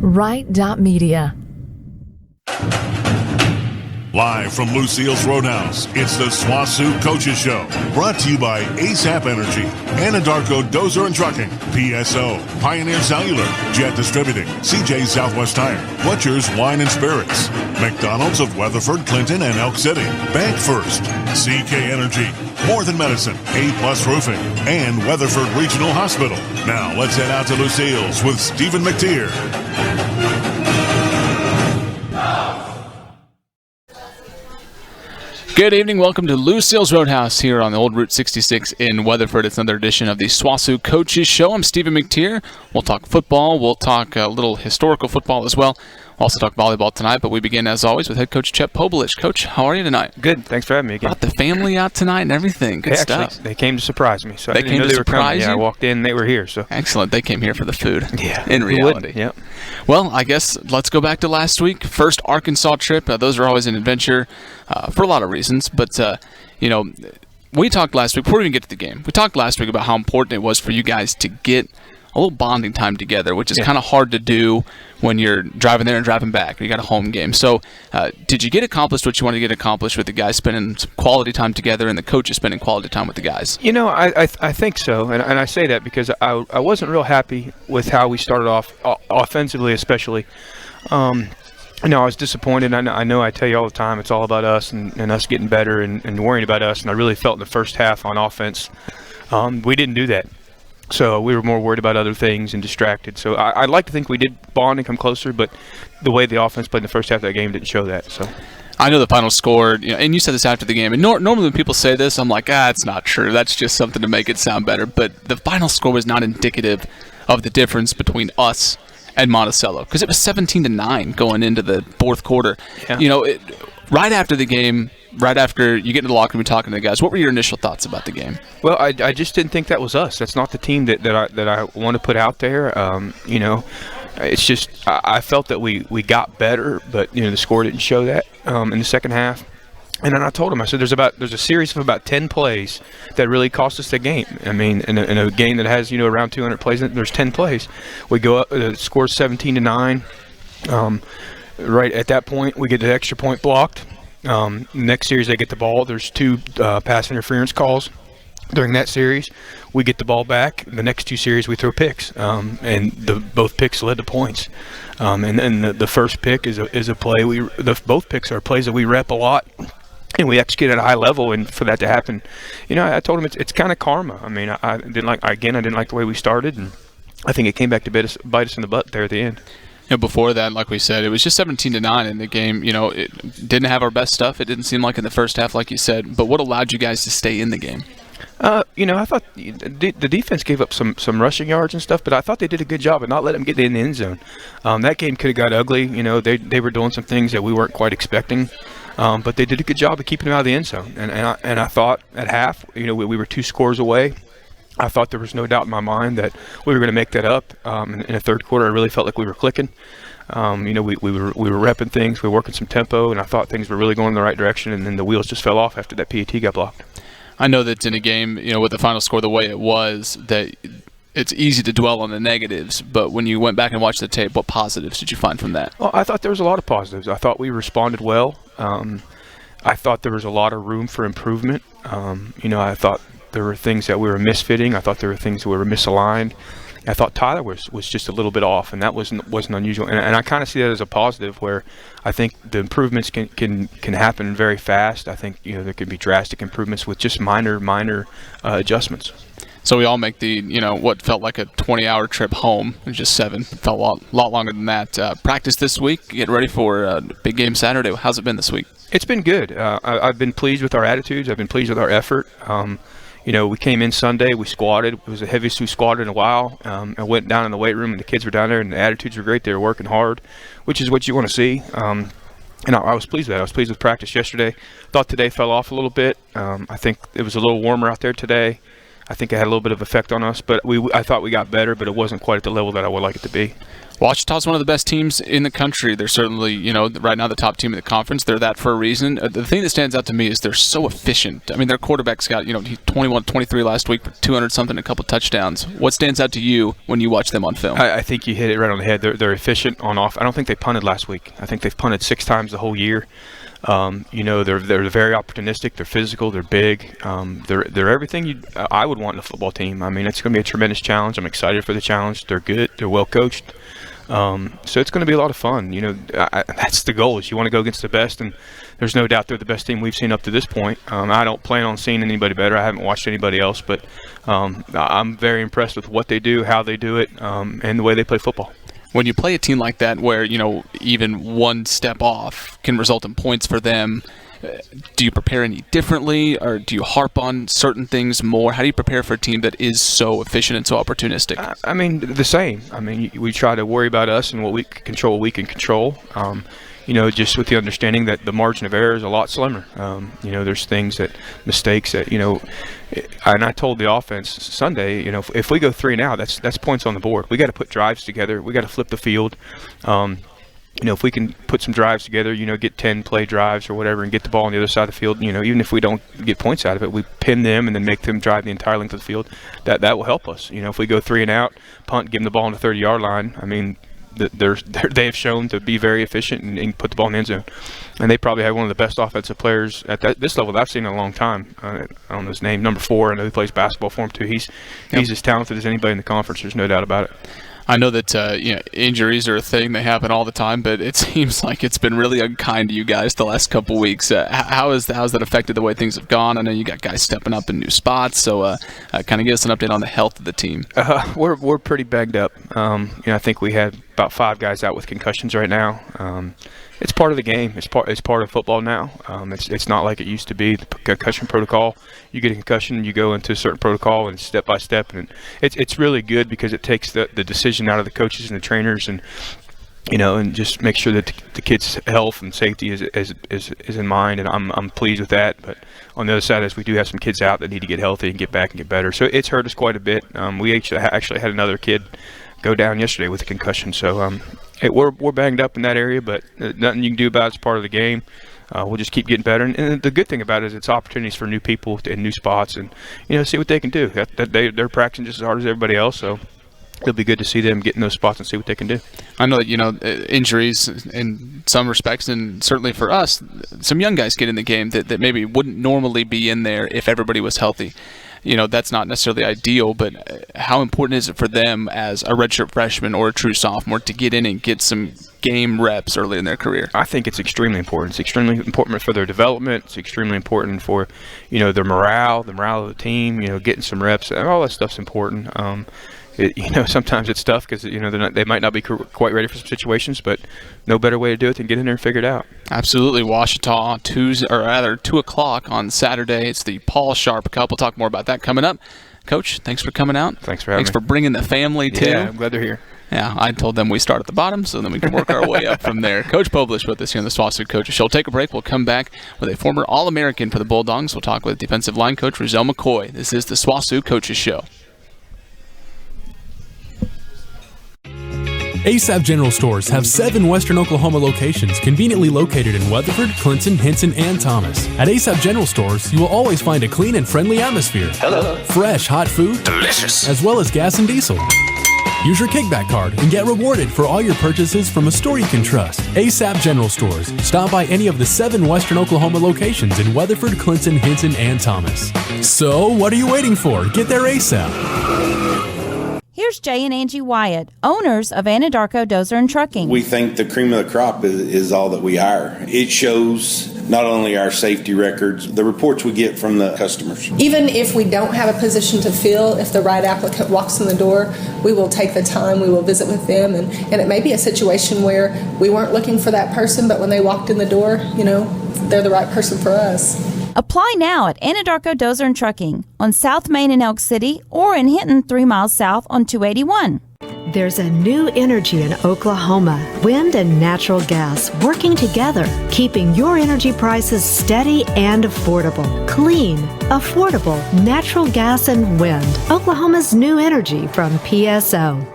Wright.media. Live from Lucille's Roadhouse, it's the Swosu Coaches Show. Brought to you by ASAP Energy, Anadarko Dozer and Trucking, PSO, Pioneer Cellular, Jet Distributing, CJ Southwest Tire, Butcher's Wine and Spirits, McDonald's of Weatherford, Clinton, and Elk City, Bank First, CK Energy, More Than Medicine, A-Plus Roofing, and Weatherford Regional Hospital. Now let's head out to Lucille's with Stephen McTear. Good evening. Welcome to Lucille's Roadhouse here on the old Route 66 in Weatherford. It's another edition of the Swosu Coaches Show. I'm Stephen McTear. We'll talk football. We'll talk a little historical football as well. We'll also talk volleyball tonight, but we begin, as always, with head coach Chet Pobolish. Coach, how are you tonight? Good. Thanks for having me again. Brought the family out tonight and everything. Good stuff. They came to surprise me. So they came to surprise you? Yeah, I walked in, they were here. So excellent. They came here for the food. Yeah. In reality. Yep. Well, I guess let's go back to last week. First Arkansas trip. Those are always an adventure for a lot of reasons. But, we talked last week, before we even get to the game, we talked last week about how important it was for you guys to get a little bonding time together, which is kind of hard to do when you're driving there and driving back. You got a home game. So did you get accomplished what you wanted to get accomplished with the guys spending some quality time together and the coaches spending quality time with the guys? I think so. And I say that because I wasn't real happy with how we started off, offensively especially. I was disappointed. I know I tell you all the time it's all about us and us getting better and worrying about us. And I really felt in the first half on offense we didn't do that. So we were more worried about other things and distracted. So I'd like to think we did bond and come closer, but the way the offense played in the first half of that game didn't show that. So I know the final score, and you said this after the game. And normally when people say this, I'm like, it's not true. That's just something to make it sound better. But the final score was not indicative of the difference between us and Monticello, because it was 17-9 going into the fourth quarter. Yeah. Right after the game, right after you get into the locker room talking to the guys, what were your initial thoughts about the game? Well, I just didn't think that was us. That's not the team that I want to put out there. It's just I felt that we got better, but the score didn't show that in the second half. And then I told him, I said, there's a series of about 10 plays that really cost us the game. I mean, in a game that has around 200 plays, there's 10 plays. We go up, the score's 17-9. Right at that point, we get the extra point blocked. Next series, they get the ball. There's 2 pass interference calls. During that series, we get the ball back. The next 2 series, we throw picks, and both picks led to points. And then the first pick is a play. Both picks are plays that we rep a lot, and we execute at a high level. And for that to happen, I told him it's kind of karma. I mean, I didn't like the way we started, and I think it came back to bite us in the butt there at the end. Before that, like we said, it was just 17-9 in the game. It didn't have our best stuff. It didn't seem like in the first half, like you said. But what allowed you guys to stay in the game? I thought the defense gave up some rushing yards and stuff, but I thought they did a good job of not letting them get in the end zone. That game could have got ugly. They were doing some things that we weren't quite expecting, but they did a good job of keeping them out of the end zone. And I thought at half, we were 2 scores away. I thought there was no doubt in my mind that we were going to make that up. In the third quarter, I really felt like we were clicking. We were repping things, we were working some tempo, and I thought things were really going in the right direction. And then the wheels just fell off after that PAT got blocked. I know that in a game, with the final score the way it was, that it's easy to dwell on the negatives. But when you went back and watched the tape, what positives did you find from that? Well, I thought there was a lot of positives. I thought we responded well. I thought there was a lot of room for improvement. I thought there were things that we were misfitting. I thought there were things that we were misaligned. I thought Tyler was just a little bit off, and that wasn't unusual. And I kind of see that as a positive, where I think the improvements can happen very fast. I think there can be drastic improvements with just minor adjustments. So we all make the what felt like a 20-hour trip home. It was just 7. It felt a lot longer than that. Practice this week. Get ready for a big game Saturday. How's it been this week? It's been good. I've been pleased with our attitudes. I've been pleased with our effort. We came in Sunday, we squatted. It was the heaviest we squatted in a while. I went down in the weight room, and the kids were down there, and the attitudes were great. They were working hard, which is what you want to see. And I was pleased with that. I was pleased with practice yesterday. Thought today fell off a little bit. I think it was a little warmer out there today. I think it had a little bit of effect on us, but I thought we got better, but it wasn't quite at the level that I would like it to be. Washita's one of the best teams in the country. They're certainly, right now the top team in the conference. They're that for a reason. The thing that stands out to me is they're so efficient. I mean, their quarterback's got, 21, 23 last week for 200-something, a couple touchdowns. What stands out to you when you watch them on film? I think you hit it right on the head. They're efficient on off. I don't think they punted last week. I think they've punted 6 times the whole year. They're very opportunistic. They're physical. They're big. They're everything I would want in a football team. I mean, it's going to be a tremendous challenge. I'm excited for the challenge. They're good. They're well coached. So it's going to be a lot of fun. That's the goal. Is you want to go against the best, and there's no doubt they're the best team we've seen up to this point. I don't plan on seeing anybody better. I haven't watched anybody else, but I'm very impressed with what they do, how they do it, and the way they play football. When you play a team like that where, even one step off can result in points for them, do you prepare any differently, or do you harp on certain things more? How do you prepare for a team that is so efficient and so opportunistic? I mean, the same. I mean, we try to worry about us and what we can control. Just with the understanding that the margin of error is a lot slimmer. There's mistakes that, and I told the offense Sunday, if we go 3 and out, that's points on the board. We got to put drives together. We got to flip the field. If we can put some drives together, get 10 play drives or whatever and get the ball on the other side of the field, even if we don't get points out of it, we pin them and then make them drive the entire length of the field. That will help us. If we go 3 and out, punt, give them the ball on the 30-yard line, I mean, they have shown to be very efficient and put the ball in the end zone. And they probably have one of the best offensive players at this level that I've seen in a long time. I don't know his name, number 4. I know he plays basketball for him too. He's as talented as anybody in the conference. There's no doubt about it. I know that injuries are a thing; they happen all the time. But it seems like it's been really unkind to you guys the last couple weeks. How's that affected the way things have gone? I know you got guys stepping up in new spots. So, kind of give us an update on the health of the team. We're pretty banged up. I think we had about 5 guys out with concussions right now. It's part of the game. It's part of football now. It's not like it used to be. The concussion protocol. You get a concussion, you go into a certain protocol and step by step, and it's really good because it takes the decision out of the coaches and the trainers, and and just make sure that the kids' health and safety is in mind. And I'm pleased with that. But on the other side is we do have some kids out that need to get healthy and get back and get better. So it's hurt us quite a bit. We actually had another kid go down yesterday with a concussion. So we're banged up in that area, but nothing you can do about it. It's part of the game. We'll just keep getting better. And the good thing about it is it's opportunities for new people in new spots and, see what they can do. They're practicing just as hard as everybody else, so it'll be good to see them get in those spots and see what they can do. I know that, injuries in some respects, and certainly for us, some young guys get in the game that maybe wouldn't normally be in there if everybody was healthy. That's not necessarily ideal, but how important is it for them as a redshirt freshman or a true sophomore to get in and get some game reps early in their career? I think it's extremely important. It's extremely important for their development. It's extremely important for, their morale of the team, getting some reps. All that stuff's important. Sometimes it's tough because they might not be quite ready for some situations, but no better way to do it than get in there and figure it out. Absolutely. Washita, 2 o'clock on Saturday. It's the Paul Sharp Cup. We'll talk more about that coming up. Coach, thanks for coming out. Thanks for having me. Thanks for bringing the family too. Yeah, I'm glad they're here. Yeah, I told them we start at the bottom, so then we can work our way up from there. Coach Pobolish with us here on the Swosu Coaches Show. Take a break. We'll come back with a former All-American for the Bulldogs. We'll talk with defensive line coach Ruzell McCoy. This is the Swosu Coaches Show. ASAP General Stores have 7 Western Oklahoma locations conveniently located in Weatherford, Clinton, Hinton, and Thomas. At ASAP General Stores, you will always find a clean and friendly atmosphere. Hello. Fresh, hot food. Delicious. As well as gas and diesel. Use your kickback card and get rewarded for all your purchases from a store you can trust. ASAP General Stores. Stop by any of the 7 Western Oklahoma locations in Weatherford, Clinton, Hinton, and Thomas. So, what are you waiting for? Get there ASAP. Here's Jay and Angie Wyatt, owners of Anadarko Dozer and Trucking. We think the cream of the crop is all that we hire. It shows not only our safety records, the reports we get from the customers. Even if we don't have a position to fill, if the right applicant walks in the door, we will take the time, we will visit with them, and it may be a situation where we weren't looking for that person, but when they walked in the door, they're the right person for us. Apply now at Anadarko Dozer and Trucking on South Main in Elk City or in Hinton 3 miles south on 281. There's a new energy in Oklahoma, wind and natural gas working together, keeping your energy prices steady and affordable. Clean, affordable, natural gas and wind. Oklahoma's new energy from PSO.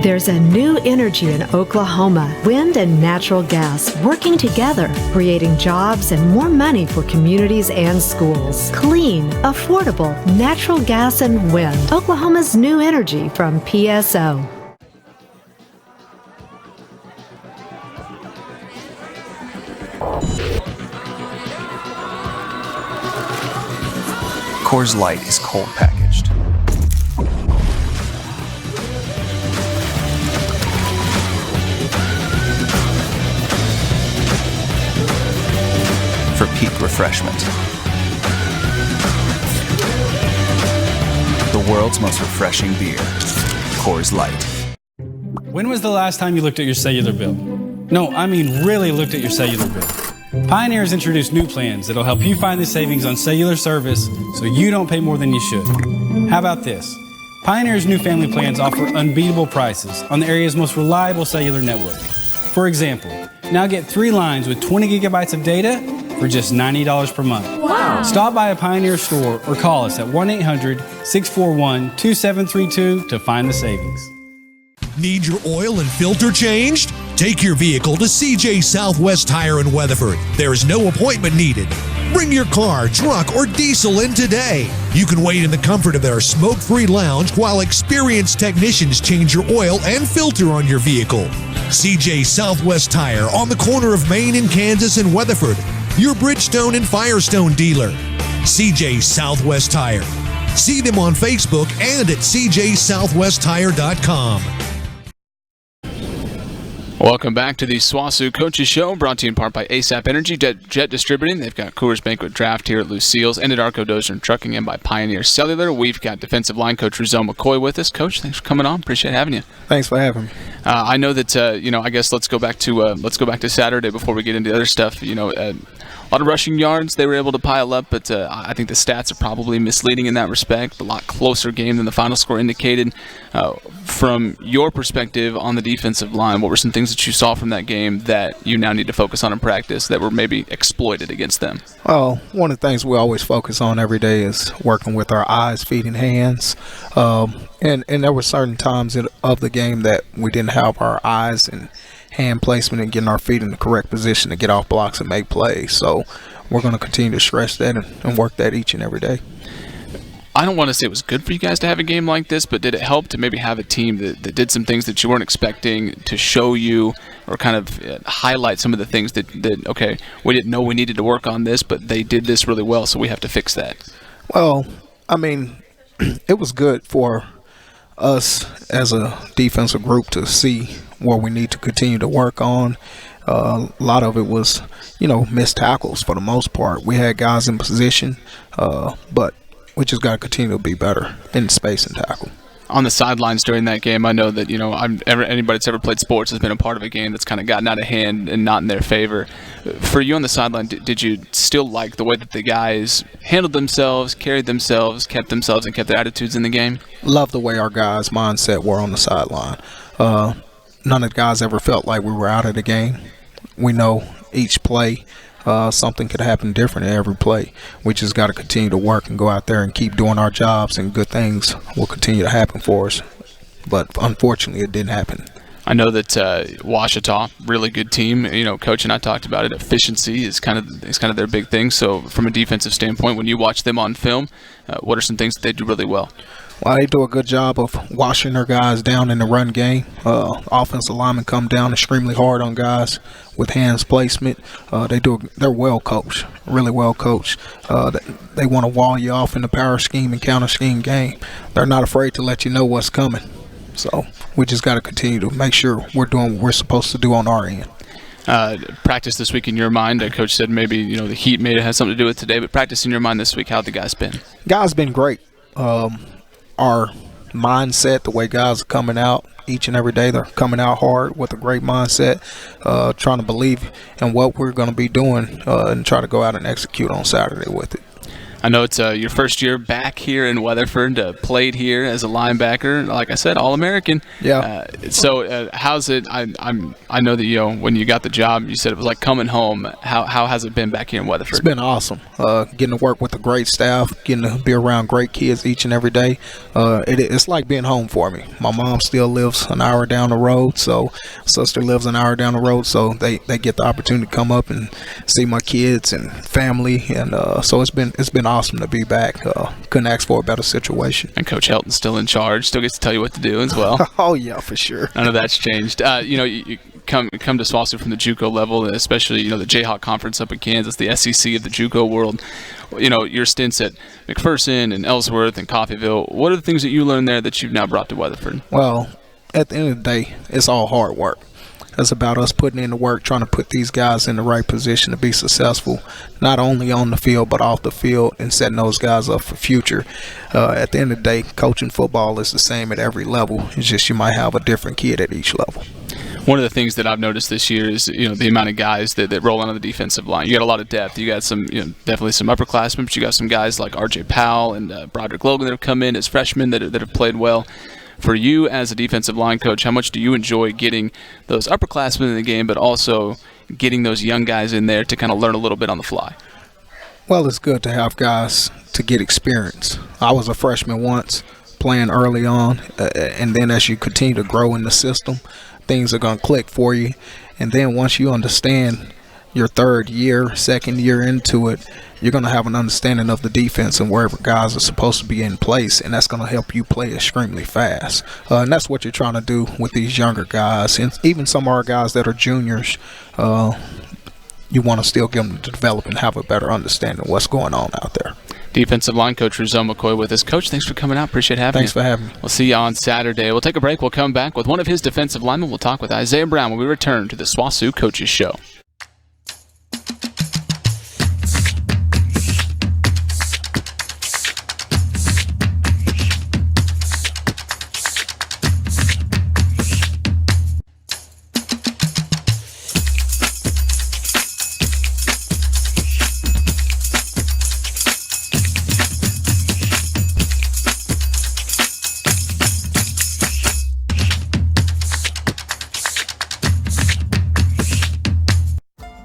There's a new energy in Oklahoma. Wind and natural gas working together, creating jobs and more money for communities and schools. Clean, affordable, natural gas and wind. Oklahoma's new energy from PSO. Coors Light is cold packaged. For peak refreshment. The world's most refreshing beer, Coors Light. When was the last time you looked at your cellular bill? No, I mean really looked at your cellular bill. Pioneer has introduced new plans that'll help you find the savings on cellular service so you don't pay more than you should. How about this? Pioneer's new family plans offer unbeatable prices on the area's most reliable cellular network. For example, now get 3 lines with 20 gigabytes of data for just $90 per month. Wow. Stop by a Pioneer store or call us at 1-800-641-2732 to find the savings. Need your oil and filter changed? Take your vehicle to CJ Southwest Tire in Weatherford. There is no appointment needed. Bring your car, truck, or diesel in today. You can wait in the comfort of their smoke-free lounge while experienced technicians change your oil and filter on your vehicle. CJ Southwest Tire on the corner of Main and Kansas in Weatherford. Your Bridgestone and Firestone dealer. CJ Southwest Tire. See them on Facebook and at cjsouthwesttire.com. Welcome back to the Swosu Coaches Show, brought to you in part by ASAP Energy, Jet Distributing. They've got Coors Banquet Draft here at Lucille's, and at Arco Dozer and Trucking, and by Pioneer Cellular. We've got defensive line coach Ruzell McCoy with us. Coach, thanks for coming on. Appreciate having you. Thanks for having me. I know that I guess let's go back to Saturday before we get into the other stuff. A lot of rushing yards they were able to pile up, but I think the stats are probably misleading in that respect. A lot closer game than the final score indicated. From your perspective on the defensive line, what were some things that you saw from that game that you now need to focus on in practice that were maybe exploited against them? Well, one of the things we always focus on every day is working with our eyes, feet, and hands. And there were certain times of the game that we didn't have our eyes and hand placement and getting our feet in the correct position to get off blocks and make plays. So we're going to continue to stress that and work that each and every day. I don't want to say it was good for you guys to have a game like this, but did it help to maybe have a team that did some things that you weren't expecting to show you or kind of highlight some of the things that, okay, we didn't know we needed to work on this, but they did this really well, so we have to fix that? Well, I mean, it was good for us as a defensive group to see what we need to continue to work on. A lot of it was, missed tackles for the most part. We had guys in position, but we just got to continue to be better in space and tackle. On the sidelines during that game, I know that anybody that's ever played sports has been a part of a game that's kind of gotten out of hand and not in their favor. For you on the sideline, did you still like the way that the guys handled themselves, carried themselves, kept themselves, and kept their attitudes in the game? Love the way our guys' mindset were on the sideline. None of the guys ever felt like we were out of the game. We know each play, something could happen different in every play. We just got to continue to work and go out there and keep doing our jobs, and good things will continue to happen for us. But unfortunately, it didn't happen. I know that Ouachita, really good team. Coach and I talked about it. Efficiency is kind of their big thing. So from a defensive standpoint, when you watch them on film, what are some things that they do really well? Well, they do a good job of washing their guys down in the run game. Offensive linemen come down extremely hard on guys with hands placement. They're well coached, really well coached. They want to wall you off in the power scheme and counter scheme game. They're not afraid to let you know what's coming. So we just got to continue to make sure we're doing what we're supposed to do on our end. Practice this week in your mind, Coach said maybe the heat may have something to do with today, but practice in your mind this week, how the guys been? Guys been great. Our mindset, the way guys are coming out each and every day, they're coming out hard with a great mindset, trying to believe in what we're going to be doing and try to go out and execute on Saturday with it. I know it's your first year back here in Weatherford, played here as a linebacker. Like I said, All-American. Yeah. So how's it? I know that when you got the job, you said it was like coming home. How has it been back here in Weatherford? It's been awesome. Getting to work with a great staff, getting to be around great kids each and every day. It's like being home for me. My mom still lives an hour down the road, so sister lives an hour down the road, so they get the opportunity to come up and see my kids and family, and so it's been awesome to be back. Couldn't ask for a better situation. And Coach Helton's still in charge, still gets to tell you what to do as well. Oh yeah, for sure. None of that's changed. You come to Swosu from the JUCO level, especially the Jayhawk Conference up in Kansas, the SEC of the JUCO world. Your stints at McPherson and Ellsworth and Coffeyville. What are the things that you learned there that you've now brought to Weatherford? Well, at the end of the day, it's all hard work. It's about us putting in the work, trying to put these guys in the right position to be successful, not only on the field but off the field, and setting those guys up for future. At the end of the day, coaching football is the same at every level. It's just you might have a different kid at each level. One of the things that I've noticed this year is the amount of guys that roll onto the defensive line. You got a lot of depth. You got some definitely some upperclassmen, but you got some guys like R.J. Powell and Broderick Logan that have come in as freshmen that have played well. For you as a defensive line coach, how much do you enjoy getting those upperclassmen in the game, but also getting those young guys in there to kind of learn a little bit on the fly? Well, it's good to have guys to get experience. I was a freshman once, playing early on, and then as you continue to grow in the system, things are going to click for you. And then once you understand your third year, second year into it, you're going to have an understanding of the defense and wherever guys are supposed to be in place, and that's going to help you play extremely fast. And that's what you're trying to do with these younger guys, and even some of our guys that are juniors. You want to still get them to develop and have a better understanding of what's going on out there. Defensive line coach Ruzell McCoy with us. Coach, thanks for coming out. Appreciate having you. Thanks for having me. We'll see you on Saturday. We'll take a break. We'll come back with one of his defensive linemen. We'll talk with Isaiah Brown when we return to the Swosu Coaches Show.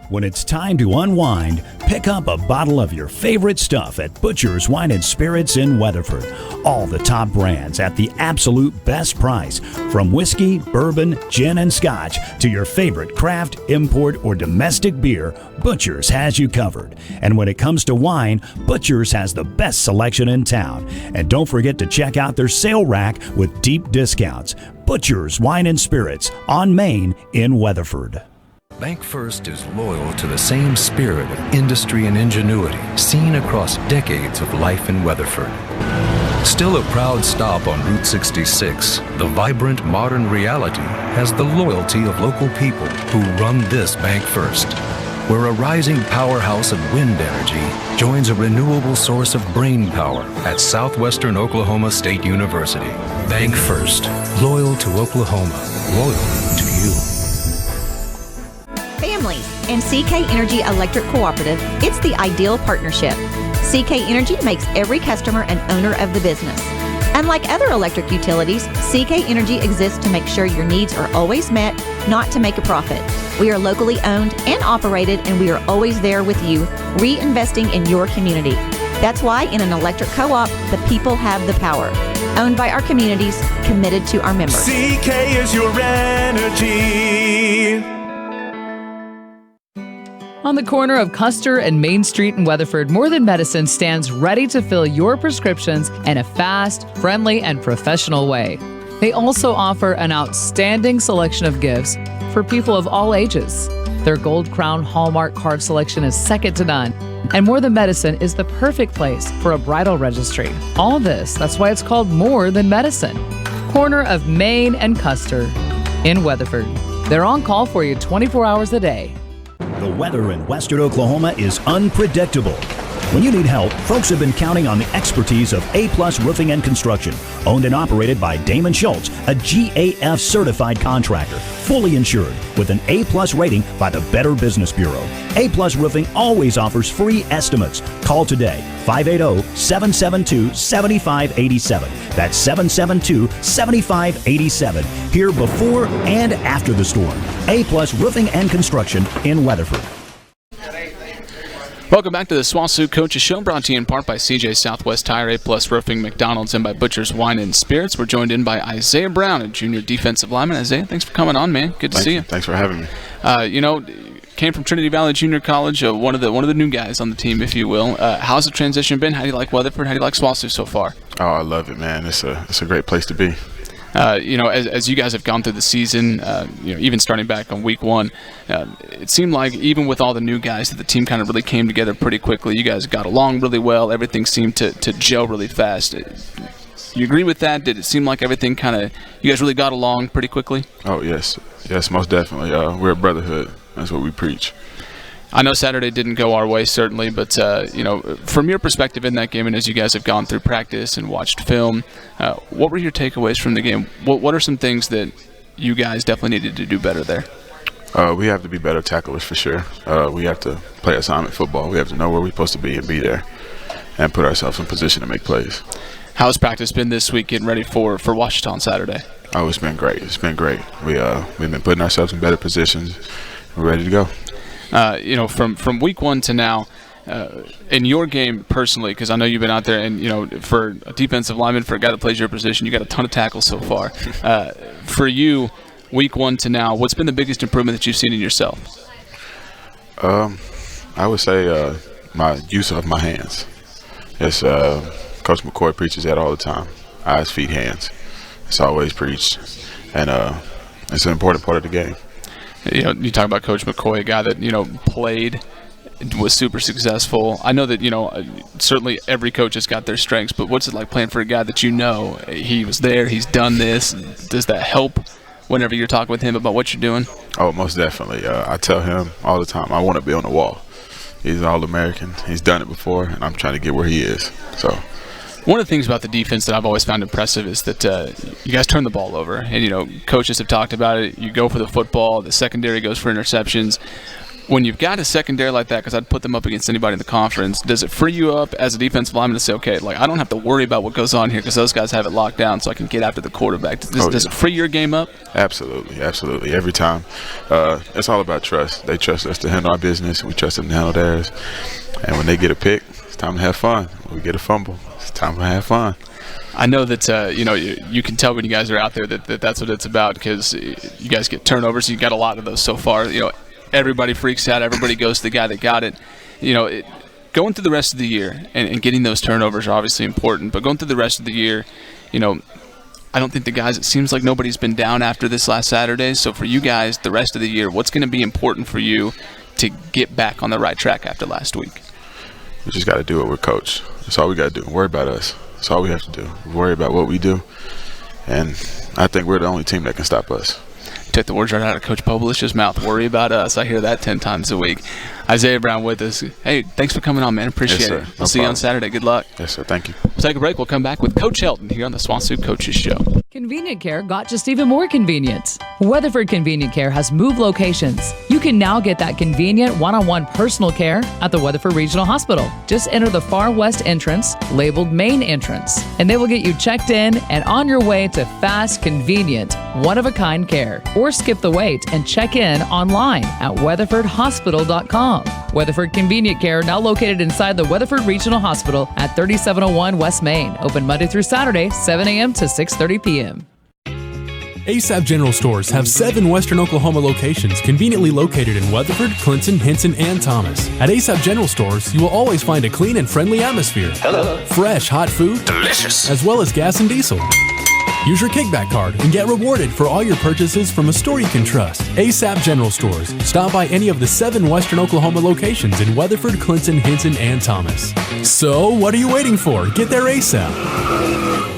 When it's time to unwind, pick up a bottle of your favorite stuff at Butcher's Wine and Spirits in Weatherford. All the top brands at the absolute best price. From whiskey, bourbon, gin, and scotch to your favorite craft, import, or domestic beer, Butcher's has you covered. And when it comes to wine, Butcher's has the best selection in town. And don't forget to check out their sale rack with deep discounts. Butcher's Wine and Spirits on Main in Weatherford. Bank First is loyal to the same spirit of industry and ingenuity seen across decades of life in Weatherford. Still a proud stop on Route 66, the vibrant modern reality has the loyalty of local people who run this Bank First, where a rising powerhouse of wind energy joins a renewable source of brain power at Southwestern Oklahoma State University. Bank First, loyal to Oklahoma, loyal to you. Families and CK Energy Electric Cooperative, it's the ideal partnership. CK Energy makes every customer an owner of the business. Unlike other electric utilities, CK Energy exists to make sure your needs are always met, not to make a profit. We are locally owned and operated, and we are always there with you, reinvesting in your community. That's why in an electric co-op, the people have the power. Owned by our communities, committed to our members. CK is your energy. On the corner of Custer and Main Street in Weatherford, More Than Medicine stands ready to fill your prescriptions in a fast, friendly, and professional way. They also offer an outstanding selection of gifts for people of all ages. Their Gold Crown Hallmark card selection is second to none, and More Than Medicine is the perfect place for a bridal registry. All this, that's why it's called More Than Medicine. Corner of Main and Custer in Weatherford. They're on call for you 24 hours a day. The weather in western Oklahoma is unpredictable. When you need help, folks have been counting on the expertise of A-Plus Roofing and Construction, owned and operated by Damon Schultz, a GAF certified contractor, fully insured with an A-Plus rating by the Better Business Bureau. A-Plus Roofing always offers free estimates. Call today, 580-772-7587. That's 772-7587. Here before and after the storm. A-Plus Roofing and Construction in Weatherford. Welcome back to the Swosu Coaches Show, brought to you in part by CJ Southwest Tire, A-Plus Roofing, McDonald's, and by Butcher's Wine and Spirits. We're joined in by Isaiah Brown, a junior defensive lineman. Isaiah, thanks for coming on, man. Good to see you. Thanks for having me. Came from Trinity Valley Junior College, one of the new guys on the team, if you will. How's the transition been? How do you like Weatherford? How do you like Swosu so far? Oh, I love it, man. It's a great place to be. As you guys have gone through the season, even starting back on week one, it seemed like even with all the new guys that the team kind of really came together pretty quickly. You guys got along really well. Everything seemed to gel really fast. You agree with that? Did it seem like everything you guys really got along pretty quickly? Oh, yes. Yes, most definitely. We're a brotherhood. That's what we preach. I know Saturday didn't go our way, certainly, but, from your perspective in that game and as you guys have gone through practice and watched film, what were your takeaways from the game? What are some things that you guys definitely needed to do better there? We have to be better tacklers for sure. We have to play assignment football. We have to know where we're supposed to be and be there and put ourselves in position to make plays. How's practice been this week getting ready for Washington on Saturday? Oh, it's been great. It's been great. We've been putting ourselves in better positions. We're ready to go. From week one to now, in your game personally, because I know you've been out there, and for a defensive lineman, for a guy that plays your position, you got a ton of tackles so far. For you, week one to now, what's been the biggest improvement that you've seen in yourself? I would say my use of my hands. Yes, Coach McCoy preaches that all the time. Eyes, feet, hands. It's always preached, and it's an important part of the game. You talk about Coach McCoy, a guy that, played, was super successful. I know that, certainly every coach has got their strengths, but what's it like playing for a guy that he was there, he's done this? Does that help whenever you're talking with him about what you're doing? Oh, most definitely. I tell him all the time, I want to be on the wall. He's an All-American. He's done it before, and I'm trying to get where he is. So. One of the things about the defense that I've always found impressive is that you guys turn the ball over. And, coaches have talked about it. You go for the football. The secondary goes for interceptions. When you've got a secondary like that, because I'd put them up against anybody in the conference, does it free you up as a defensive lineman to say, okay, I don't have to worry about what goes on here because those guys have it locked down so I can get after the quarterback? Does it free your game up? Absolutely, absolutely. Every time. It's all about trust. They trust us to handle our business. We trust them to handle theirs. And when they get a pick, it's time to have fun. When we get a fumble, it's time to have fun. I know that you can tell when you guys are out there that that's what it's about, because you guys get turnovers. You got a lot of those so far. Everybody freaks out. Everybody goes to the guy that got it. Going through the rest of the year and getting those turnovers are obviously important, but going through the rest of the year, I don't think the guys, it seems like nobody's been down after this last Saturday. So for you guys, the rest of the year, what's going to be important for you to get back on the right track after last week? We just got to do it with Coach. That's all we got to do. Worry about us. That's all we have to do. Worry about what we do. And I think we're the only team that can stop us. Took the words right out of Coach Pobolish's mouth. Worry about us. I hear that 10 times a week. Isaiah Brown with us. Hey, thanks for coming on, man. Appreciate it. We'll see you on Saturday. Good luck. Yes, sir. Thank you. We'll take a break. We'll come back with Coach Helton here on the Swosu Coaches Show. Convenient Care got just even more convenience. Weatherford Convenient Care has moved locations. You can now get that convenient one-on-one personal care at the Weatherford Regional Hospital. Just enter the far west entrance, labeled Main Entrance, and they will get you checked in and on your way to fast, convenient, one-of-a-kind care. Or skip the wait and check in online at weatherfordhospital.com. Weatherford Convenient Care, now located inside the Weatherford Regional Hospital at 3701 West Main. Open Monday through Saturday, 7 a.m. to 6:30 p.m. ASAP General Stores have 7 Western Oklahoma locations conveniently located in Weatherford, Clinton, Hinton, and Thomas. At ASAP General Stores, you will always find a clean and friendly atmosphere. Hello. Fresh, hot food. Delicious. As well as gas and diesel. Use your kickback card and get rewarded for all your purchases from a store you can trust. ASAP General Stores. Stop by any of the 7 Western Oklahoma locations in Weatherford, Clinton, Hinton, and Thomas. So, what are you waiting for? Get there ASAP.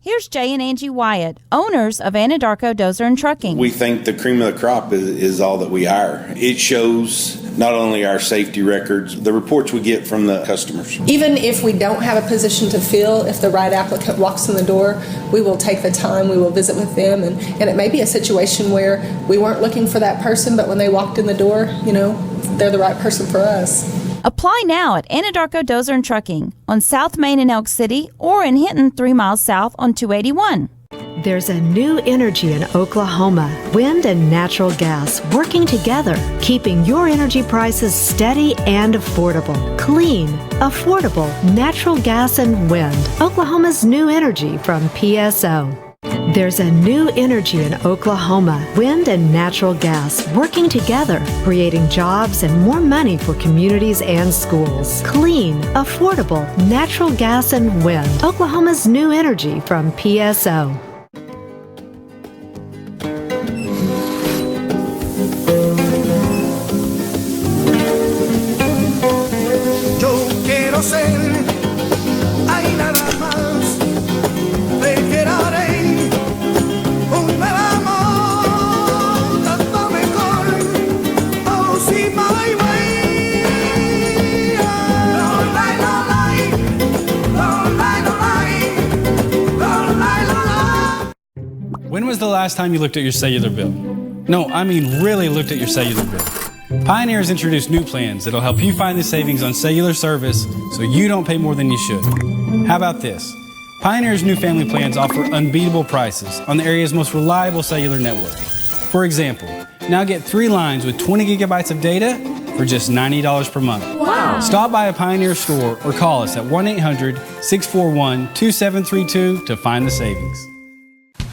Here's Jay and Angie Wyatt, owners of Anadarko Dozer and Trucking. We think the cream of the crop is all that we hire. It shows not only our safety records, the reports we get from the customers. Even if we don't have a position to fill, if the right applicant walks in the door, we will take the time, we will visit with them, and it may be a situation where we weren't looking for that person, but when they walked in the door, they're the right person for us. Apply now at Anadarko Dozer and Trucking on South Main in Elk City or in Hinton 3 miles south on 281. There's a new energy in Oklahoma. Wind and natural gas working together, keeping your energy prices steady and affordable. Clean, affordable, natural gas and wind. Oklahoma's new energy from PSO. There's a new energy in Oklahoma. Wind and natural gas working together, creating jobs and more money for communities and schools. Clean, affordable, natural gas and wind. Oklahoma's new energy from PSO. When was the last time you looked at your cellular bill? No, I mean really looked at your cellular bill. Pioneer has introduced new plans that'll help you find the savings on cellular service so you don't pay more than you should. How about this? Pioneer's new family plans offer unbeatable prices on the area's most reliable cellular network. For example, now get 3 lines with 20 gigabytes of data for just $90 per month. Wow. Stop by a Pioneer store or call us at 1-800-641-2732 to find the savings.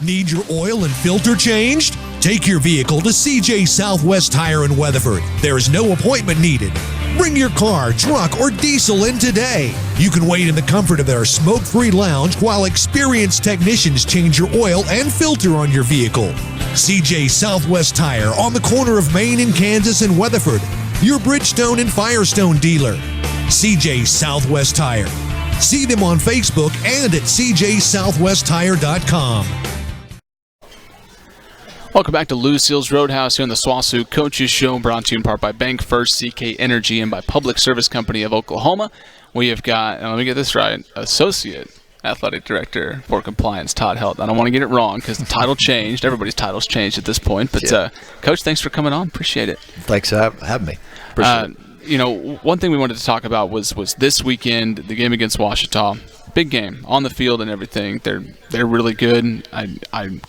Need your oil and filter changed? Take your vehicle to CJ Southwest Tire in Weatherford. There is no appointment needed. Bring your car, truck, or diesel in today. You can wait in the comfort of their smoke-free lounge while experienced technicians change your oil and filter on your vehicle. CJ Southwest Tire on the corner of Main and Kansas in Weatherford. Your Bridgestone and Firestone dealer. CJ Southwest Tire. See them on Facebook and at cjsouthwesttire.com. Welcome back to Lucille's Roadhouse here on the Swosu Coaches Show, brought to you in part by Bank First, CK Energy, and by Public Service Company of Oklahoma. We have got, and let me get this right, Associate Athletic Director for Compliance, Todd Helton. I don't want to get it wrong because the title changed. Everybody's title's changed at this point. But, Coach, thanks for coming on. Appreciate it. Thanks for having me. Appreciate it. One thing we wanted to talk about was this weekend, the game against Ouachita. Big game on the field and everything. They're really good. I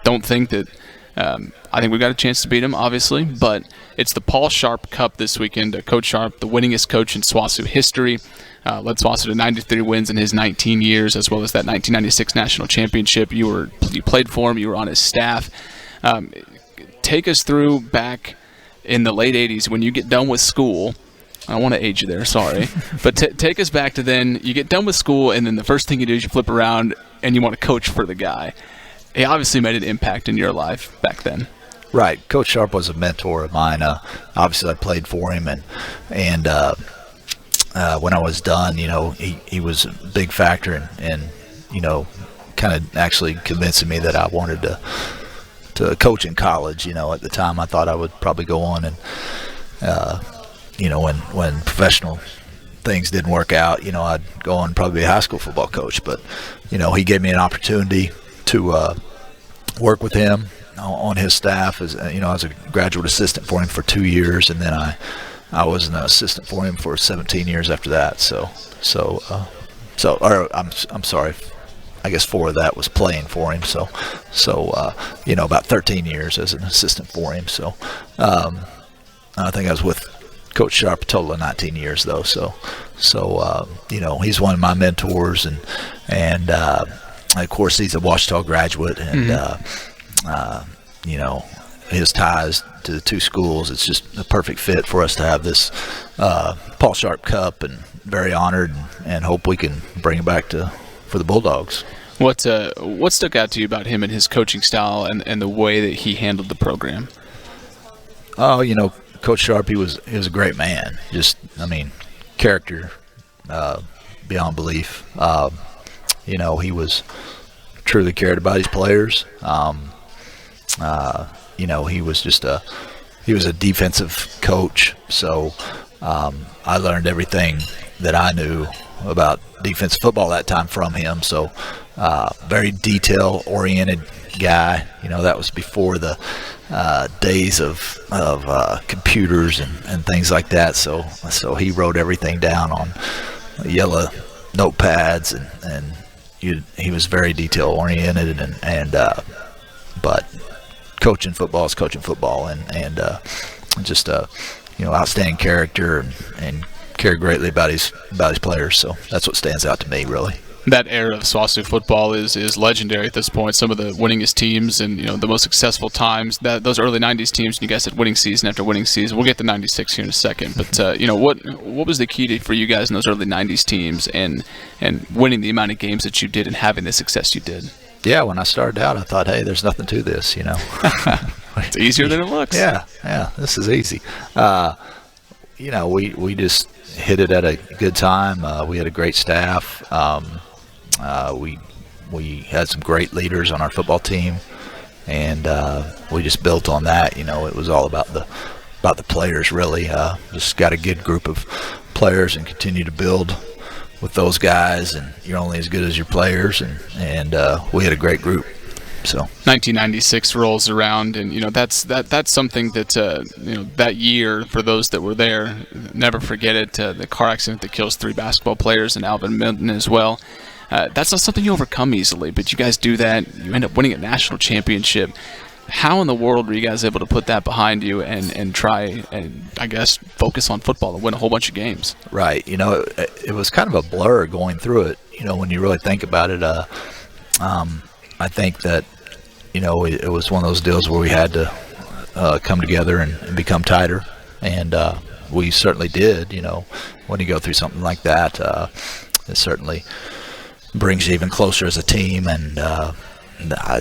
don't think that I think we got a chance to beat them, obviously, but it's the Paul Sharp Cup this weekend. Coach Sharp, the winningest coach in Swosu history, led Swosu to 93 wins in his 19 years, as well as that 1996 national championship. You played for him. You were on his staff. Take us through back in the late 80s when you get done with school. I don't want to age you there, sorry. But take us back to then. You get done with school, and then the first thing you do is you flip around and you want to coach for the guy. He obviously made an impact in your life back then. Right. Coach Sharp was a mentor of mine. Obviously, I played for him, and when I was done, he was a big factor in kind of actually convincing me that I wanted to coach in college. At the time, I thought I would probably go on and, when professional things didn't work out, I'd go on and probably be a high school football coach. But, he gave me an opportunity to work with him on his staff as I was a graduate assistant for him for 2 years, and then I was an assistant for him for 17 years after that. I'm sorry, I guess 4 of that was playing for him. So about 13 years as an assistant for him. So I think I was with Coach Sharp a total of 19 years though. So he's one of my mentors, and of course, he's a Ouachita graduate, and his ties to the 2 schools. It's just a perfect fit for us to have this Paul Sharp Cup, and very honored, and hope we can bring it back for the Bulldogs. What stuck out to you about him and his coaching style and the way that he handled the program? Oh, Coach Sharp, he was a great man. Just, character beyond belief. He was truly cared about his players. He was just a defensive coach, so I learned everything that I knew about defensive football that time from him. So very detail-oriented guy. That was before the days of computers and things like that. So he wrote everything down on yellow notepads, and he was very detail-oriented, but coaching football is coaching football, and just outstanding character and cared greatly about his players. So that's what stands out to me, really. That era of Swosu football is legendary at this point. Some of the winningest teams and the most successful times. Those early '90s teams, and you guys had winning season after winning season. We'll get to '96 here in a second, but what was the key for you guys in those early '90s teams and winning the amount of games that you did and having the success you did? Yeah, when I started out, I thought, hey, there's nothing to this, It's easier than it looks. Yeah, this is easy. We just hit it at a good time. We had a great staff. We had some great leaders on our football team, and we just built on that. It was all about the players, really. Just got a good group of players and continue to build with those guys, and you're only as good as your players, and we had a great group. So 1996 rolls around, and that's something that that year, for those that were there, never forget it. The car accident that kills 3 basketball players and Alvin Milton as well. That's not something you overcome easily, but you guys do that. You end up winning a national championship. How in the world were you guys able to put that behind you and try and, I guess, focus on football and win a whole bunch of games? Right. It was kind of a blur going through it, when you really think about it. I think that, it was one of those deals where we had to come together and become tighter, and we certainly did. When you go through something like that, it certainly brings you even closer as a team, and it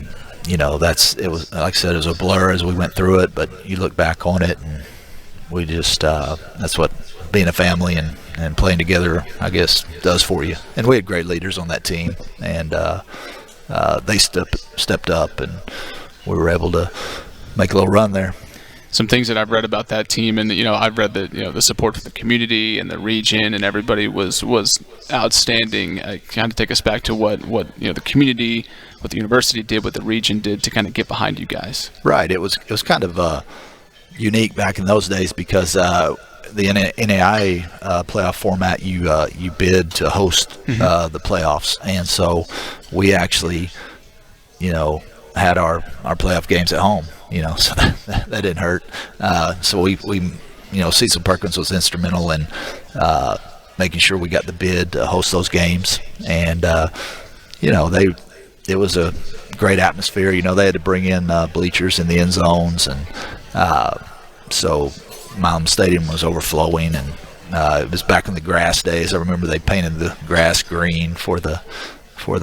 was, like I said, it was a blur as we went through it, but you look back on it, and we just that's what being a family and playing together, I guess, does for you. And we had great leaders on that team, and they stepped up, and we were able to make a little run there. Some things that I've read about that team, and I've read that the support from the community and the region and everybody was outstanding. Kind of take us back to what the community, what the university did, what the region did to kind of get behind you guys. Right. It was kind of unique back in those days because the NAIA playoff format, you bid to host the playoffs, and so we actually had our playoff games at home. So that didn't hurt. So we Cecil Perkins was instrumental in making sure we got the bid to host those games, and it was a great atmosphere. They had to bring in bleachers in the end zones, and so Milam Stadium was overflowing, and it was back in the grass days. I remember they painted the grass green for the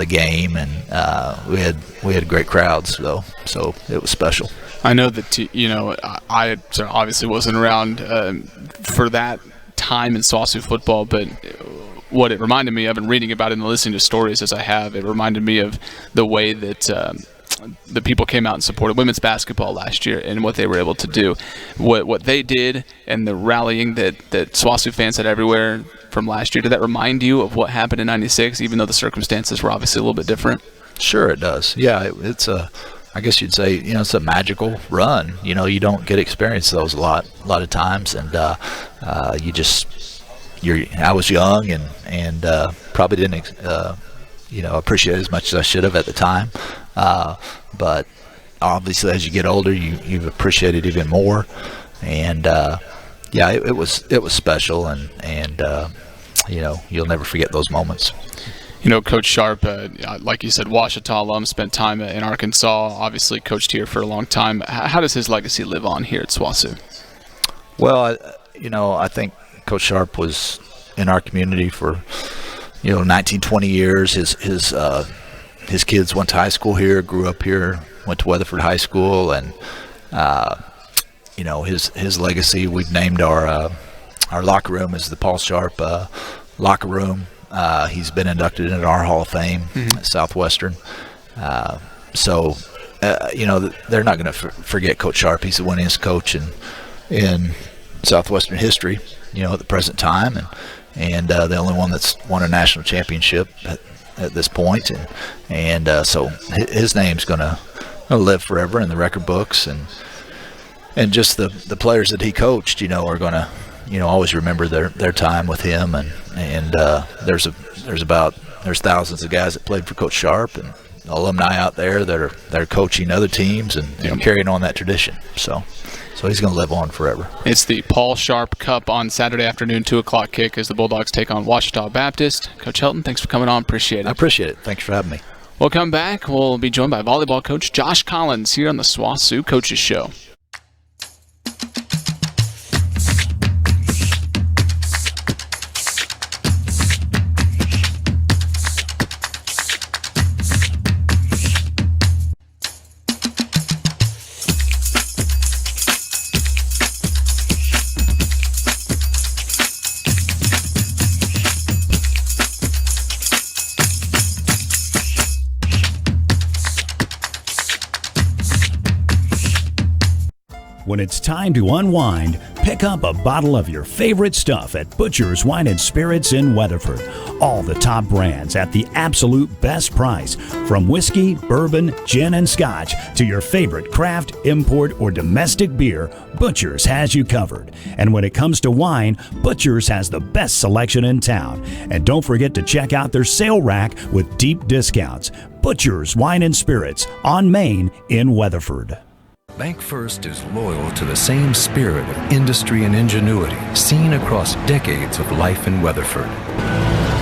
game, and we had great crowds though, so it was special. I know that I obviously wasn't around for that time in Swosu football, but what it reminded me of, and reading about it and listening to stories as I have, it reminded me of the way that the people came out and supported women's basketball last year and what they were able to do. What they did and the rallying that Swosu fans had everywhere from last year, did that remind you of what happened in '96, even though the circumstances were obviously a little bit different? Sure it does. Yeah, it's I guess you'd say, it's a magical run. You don't get to experience those a lot of times, and I was young and probably didn't appreciate it as much as I should have at the time. But obviously, as you get older, you appreciate it even more. And it was special, and you'll never forget those moments. Coach Sharp, like you said, Ouachita alum, spent time in Arkansas, obviously coached here for a long time. How does his legacy live on here at Swosu? Well, I think Coach Sharp was in our community for 19, 20 years. His kids went to high school here, grew up here, went to Weatherford High School, and his legacy. We've named our locker room as the Paul Sharp locker room. He's been inducted into our Hall of Fame at Southwestern. So they're not going to forget Coach Sharp. He's the winningest coach in in Southwestern history, at the present time, and the only one that's won a national championship at this point, and so his name's gonna live forever in the record books, and just the players that he coached, are gonna always remember their time with him, and there's thousands of guys that played for Coach Sharp and alumni out there that are coaching other teams and carrying on that tradition. So he's going to live on forever. It's the Paul Sharp Cup on Saturday afternoon, 2 o'clock kick as the Bulldogs take on Ouachita Baptist. Coach Helton, thanks for coming on. Appreciate it. I appreciate it. Thanks for having me. We'll come back. We'll be joined by volleyball coach Josh Collins here on the Swosu Coaches Show. When it's time to unwind, pick up a bottle of your favorite stuff at Butcher's Wine and Spirits in Weatherford. All the top brands at the absolute best price. From whiskey, bourbon, gin, and scotch to your favorite craft, import, or domestic beer, Butcher's has you covered. And when it comes to wine, Butcher's has the best selection in town. And don't forget to check out their sale rack with deep discounts. Butcher's Wine and Spirits on Main in Weatherford. Bank First is loyal to the same spirit of industry and ingenuity seen across decades of life in Weatherford.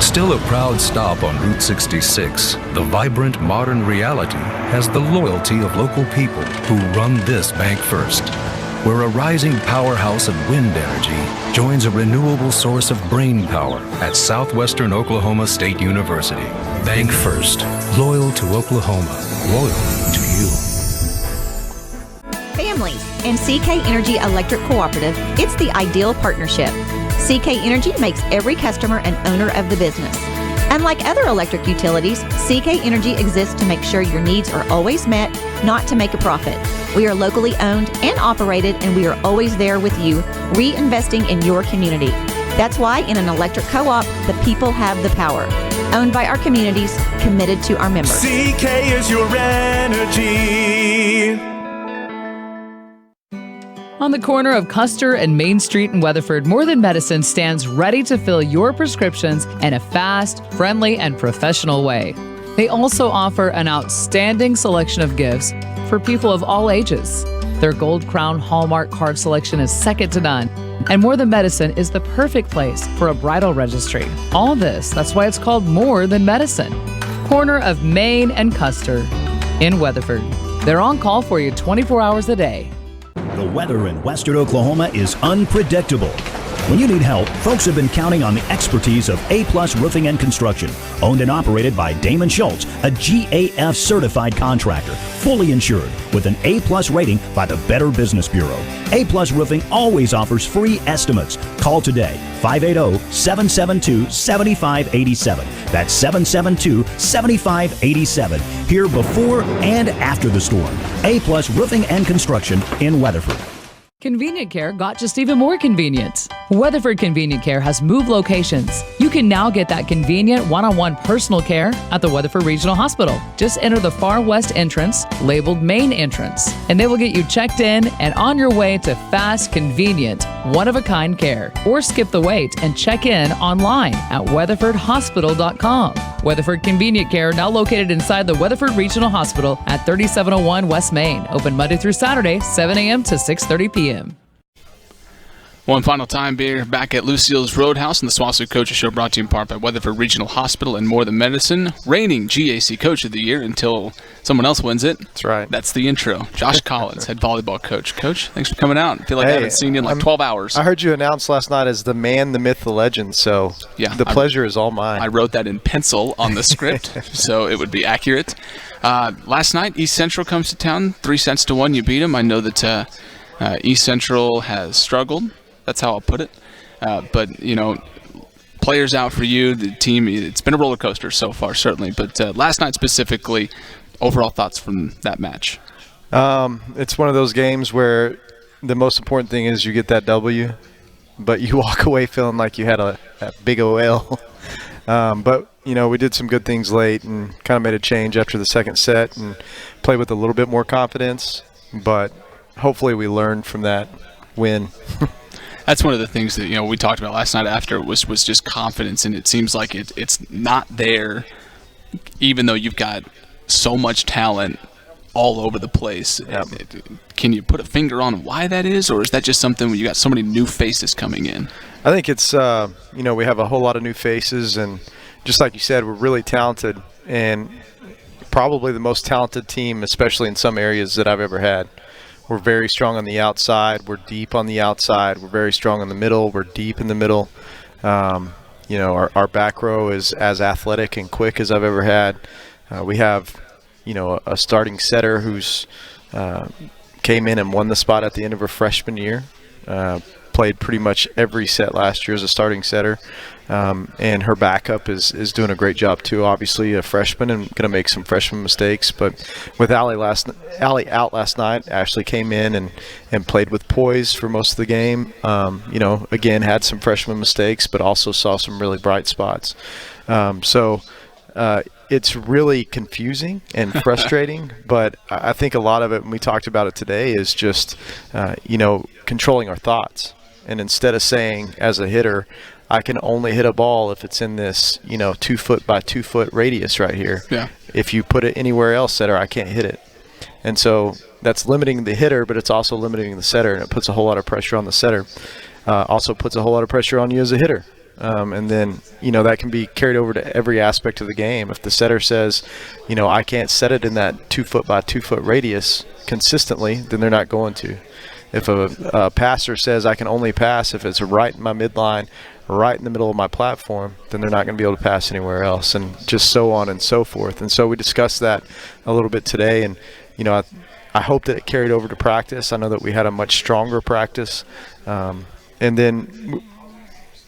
Still a proud stop on Route 66, the vibrant modern reality has the loyalty of local people who run this Bank First, where a rising powerhouse of wind energy joins a renewable source of brain power at Southwestern Oklahoma State University. Bank First, loyal to Oklahoma, loyal to you. Families and CK Energy Electric Cooperative, it's the ideal partnership. CK Energy makes every customer an owner of the business. Unlike other electric utilities, CK Energy exists to make sure your needs are always met, not to make a profit. We are locally owned and operated, and we are always there with you, reinvesting in your community. That's why in an electric co-op, the people have the power. Owned by our communities, committed to our members. CK is your energy. On the corner of Custer and Main Street in Weatherford, More Than Medicine stands ready to fill your prescriptions in a fast, friendly, and professional way. They also offer an outstanding selection of gifts for people of all ages. Their Gold Crown Hallmark card selection is second to none, and More Than Medicine is the perfect place for a bridal registry. All this, that's why it's called More Than Medicine. Corner of Main and Custer in Weatherford. They're on call for you 24 hours a day. The weather in western Oklahoma is unpredictable. When you need help, folks have been counting on the expertise of A-Plus Roofing and Construction, owned and operated by Damon Schultz, a GAF certified contractor, fully insured with an A-Plus rating by the Better Business Bureau. A-Plus Roofing always offers free estimates. Call today, 580-772-7587. That's 772-7587. Here before and after the storm. A-Plus Roofing and Construction in Weatherford. Convenient Care got just even more convenient. Weatherford Convenient Care has moved locations. You can now get that convenient one-on-one personal care at the Weatherford Regional Hospital. Just enter the far west entrance, labeled Main Entrance, and they will get you checked in and on your way to fast, convenient, one-of-a-kind care. Or skip the wait and check in online at weatherfordhospital.com. Weatherford Convenient Care, now located inside the Weatherford Regional Hospital at 3701 West Main. Open Monday through Saturday, 7 a.m. to 6:30 p.m. One final time, beer back at Lucille's Roadhouse and the Swosu Coaches Show, brought to you in part by Weatherford Regional Hospital and More Than Medicine. Reigning GAC Coach of the Year until someone else wins it. That's right. That's the intro. Josh Collins, head volleyball coach. Coach, thanks for coming out. I feel like I haven't seen you in like 12 hours. I heard you announced last night as the man, the myth, the legend, so yeah, the pleasure is all mine. I wrote that in pencil on the script, so it would be accurate. Last night, East Central comes to town, 3-1. You beat them. I know that East Central has struggled. That's how I'll put it. But, you know, players out for you, the team, it's been a roller coaster so far, certainly. But last night specifically, overall thoughts from that match? It's one of those games where the most important thing is you get that W, but you walk away feeling like you had a big OL. But, we did some good things late and kind of made a change after the second set and played with a little bit more confidence. But hopefully we learned from that win. That's one of the things that we talked about last night after was just confidence, and it seems like it's not there, even though you've got so much talent all over the place. Yep. Can you put a finger on why that is, or is that just something where you got so many new faces coming in? I think it's we have a whole lot of new faces, and just like you said, we're really talented, and probably the most talented team, especially in some areas that I've ever had. We're very strong on the outside. We're deep on the outside. We're very strong in the middle. We're deep in the middle. Our back row is as athletic and quick as I've ever had. We have, a starting setter who's came in and won the spot at the end of her freshman year. Played pretty much every set last year as a starting setter. And her backup is doing a great job too. Obviously a freshman and going to make some freshman mistakes, but with Allie out last night, Ashley came in and played with poise for most of the game. Again, had some freshman mistakes, but also saw some really bright spots. It's really confusing and frustrating, but I think a lot of it, when we talked about it today, is just controlling our thoughts. And instead of saying as a hitter, I can only hit a ball if it's in this, 2 foot by 2 foot radius right here. Yeah. If you put it anywhere else, setter, I can't hit it. And so that's limiting the hitter, but it's also limiting the setter, and it puts a whole lot of pressure on the setter. Also puts a whole lot of pressure on you as a hitter. And then, that can be carried over to every aspect of the game. If the setter says, I can't set it in that 2 foot by 2 foot radius consistently, then they're not going to. If a passer says I can only pass if it's right in my midline, right in the middle of my platform, then they're not going to be able to pass anywhere else, and just so on and so forth. And so we discussed that a little bit today, and I hope that it carried over to practice. I know that we had a much stronger practice. And then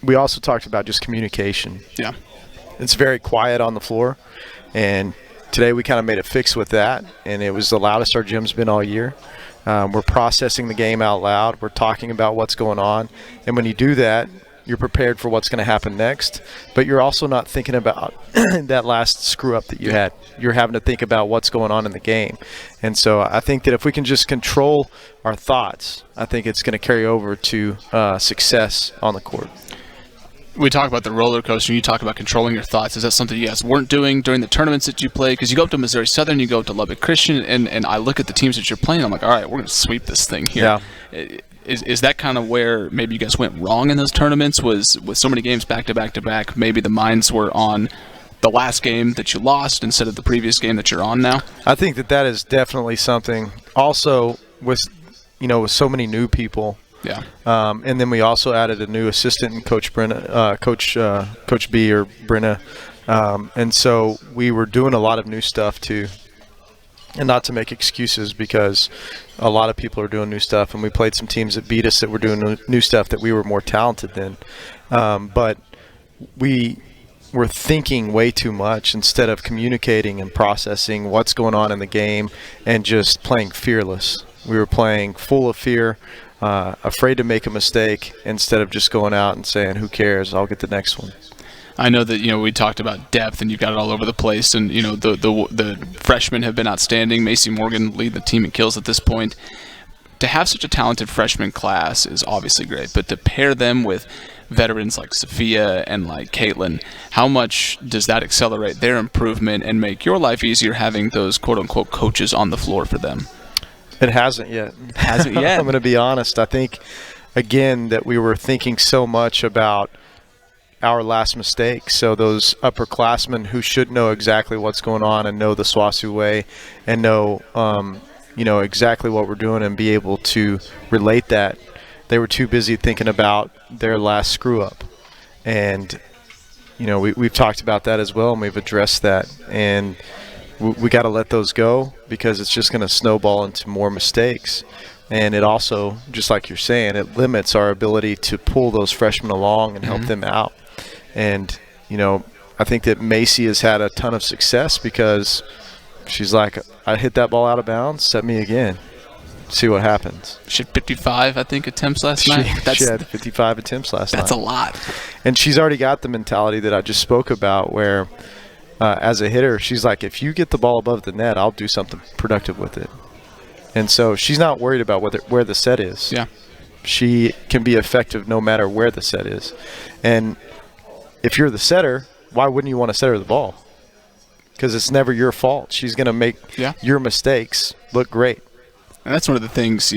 we also talked about just communication. Yeah. It's very quiet on the floor, and today we kind of made a fix with that, and it was the loudest our gym's been all year. We're processing the game out loud. We're talking about what's going on. And when you do that, you're prepared for what's going to happen next. But you're also not thinking about that last screw-up that you had. You're having to think about what's going on in the game. And so I think that if we can just control our thoughts, I think it's going to carry over to success on the court. We talk about the roller coaster, and you talk about controlling your thoughts. Is that something you guys weren't doing during the tournaments that you played? Because you go up to Missouri Southern, you go up to Lubbock Christian, and I look at the teams that you're playing, I'm like, all right, we're going to sweep this thing here. Yeah. Is that kind of where maybe you guys went wrong in those tournaments? Was with so many games back to back to back, maybe the minds were on the last game that you lost instead of the previous game that you're on now? I think that is definitely something. Also, with so many new people. Yeah. And then we also added a new assistant, Coach Brenna, Coach B or Brenna. And so we were doing a lot of new stuff too. And not to make excuses, because a lot of people are doing new stuff, and we played some teams that beat us that were doing new stuff that we were more talented than. But we were thinking way too much instead of communicating and processing what's going on in the game and just playing fearless. We were playing full of fear, afraid to make a mistake, instead of just going out and saying, who cares, I'll get the next one. I know that we talked about depth, and you've got it all over the place, and the freshmen have been outstanding. Macy Morgan lead the team in kills at this point. To have such a talented freshman class is obviously great, but to pair them with veterans like Sophia and like Caitlin, how much does that accelerate their improvement and make your life easier having those quote-unquote coaches on the floor for them? It hasn't yet. Hasn't yet? I'm going to be honest. I think, again, that we were thinking so much about our last mistake. So those upperclassmen who should know exactly what's going on and know the Swosu way and know, exactly what we're doing and be able to relate that, they were too busy thinking about their last screw-up. And, we've talked about that as well, and we've addressed that. And we got to let those go, because it's just going to snowball into more mistakes. And it also, just like you're saying, it limits our ability to pull those freshmen along and help them out. And, I think that Macy has had a ton of success because she's like, I hit that ball out of bounds, set me again. see what happens. She had 55, I think, attempts last night. She had 55 attempts last night. That's a lot. And she's already got the mentality that I just spoke about where as a hitter, she's like, if you get the ball above the net, I'll do something productive with it. And so she's not worried about where the set is. Yeah. She can be effective no matter where the set is. And if you're the setter, why wouldn't you want to set her the ball? Because it's never your fault. She's going to make your mistakes look great. And that's one of the things,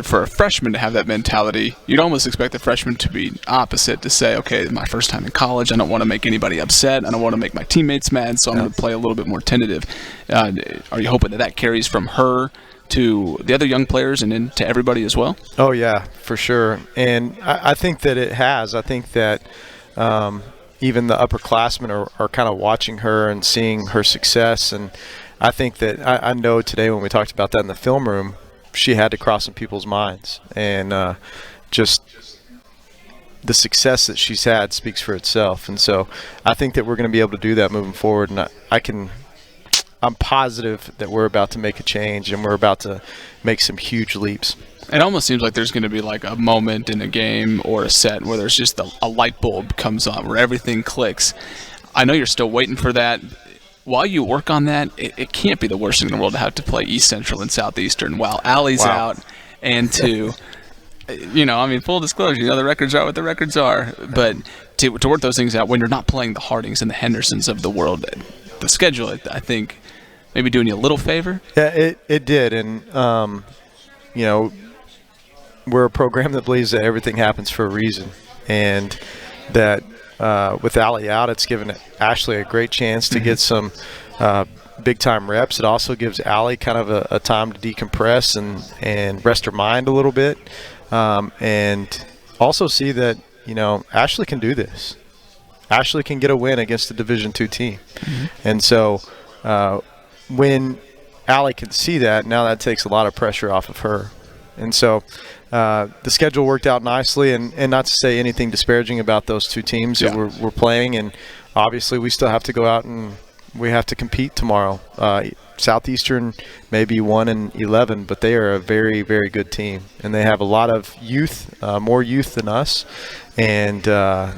for a freshman to have that mentality, you'd almost expect the freshman to be opposite, to say, okay, my first time in college, I don't want to make anybody upset. I don't want to make my teammates mad, so I'm going to play a little bit more tentative. Are you hoping that carries from her to the other young players and then to everybody as well? Oh, yeah, for sure. And I think that it has. I think that even the upperclassmen are kind of watching her and seeing her success. And I think that I know today when we talked about that in the film room, she had to cross some people's minds. And just the success that she's had speaks for itself. And so I think that we're going to be able to do that moving forward. And I'm positive that we're about to make a change and we're about to make some huge leaps. It almost seems like there's going to be like a moment in a game or a set where there's just a light bulb comes on, where everything clicks. I know you're still waiting for that. While you work on that, it can't be the worst thing in the world to have to play East Central and Southeastern while Allie's out, and to, full disclosure, the records are what the records are. But to work those things out when you're not playing the Hardings and the Hendersons of the world, the schedule, I think, maybe doing you a little favor. Yeah, it did, and we're a program that believes that everything happens for a reason, and that with Allie out, it's given Ashley a great chance to get some big-time reps. It also gives Allie kind of a time to decompress and rest her mind a little bit, and also see that, Ashley can do this. Ashley can get a win against a Division II team. And so when Allie can see that, now that takes a lot of pressure off of her. And so the schedule worked out nicely, and not to say anything disparaging about those two teams that we're playing. And obviously we still have to go out and we have to compete tomorrow. Southeastern may be 1-11, but they are a very, very good team, and they have a lot of youth, more youth than us, and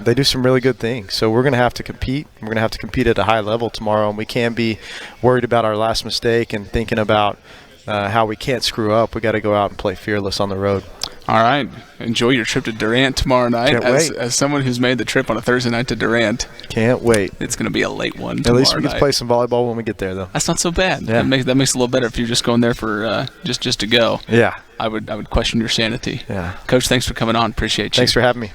they do some really good things. So we're going to have to compete. We're going to have to compete at a high level tomorrow, and we can't be worried about our last mistake and thinking about how we can't screw up. We got to go out and play fearless on the road. All right. Enjoy your trip to Durant tomorrow night. Can't wait. As someone who's made the trip on a Thursday night to Durant. Can't wait. It's going to be a late one At tomorrow least we get night. to play some volleyball when we get there, though. That's not so bad. Yeah. That makes it a little better if you're just going there for just to go. Yeah. I would question your sanity. Yeah. Coach, thanks for coming on. Appreciate you. Thanks for having me.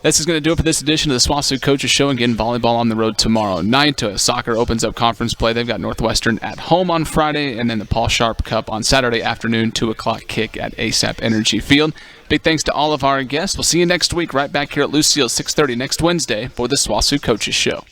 This is going to do it for this edition of the Swosu Coaches Show. Again, volleyball on the road tomorrow night. Soccer opens up conference play. They've got Northwestern at home on Friday, and then the Paul Sharp Cup on Saturday afternoon, 2 o'clock kick at ASAP Energy Field. Big thanks to all of our guests. We'll see you next week right back here at Lucille, 6:30 next Wednesday for the Swosu Coaches Show.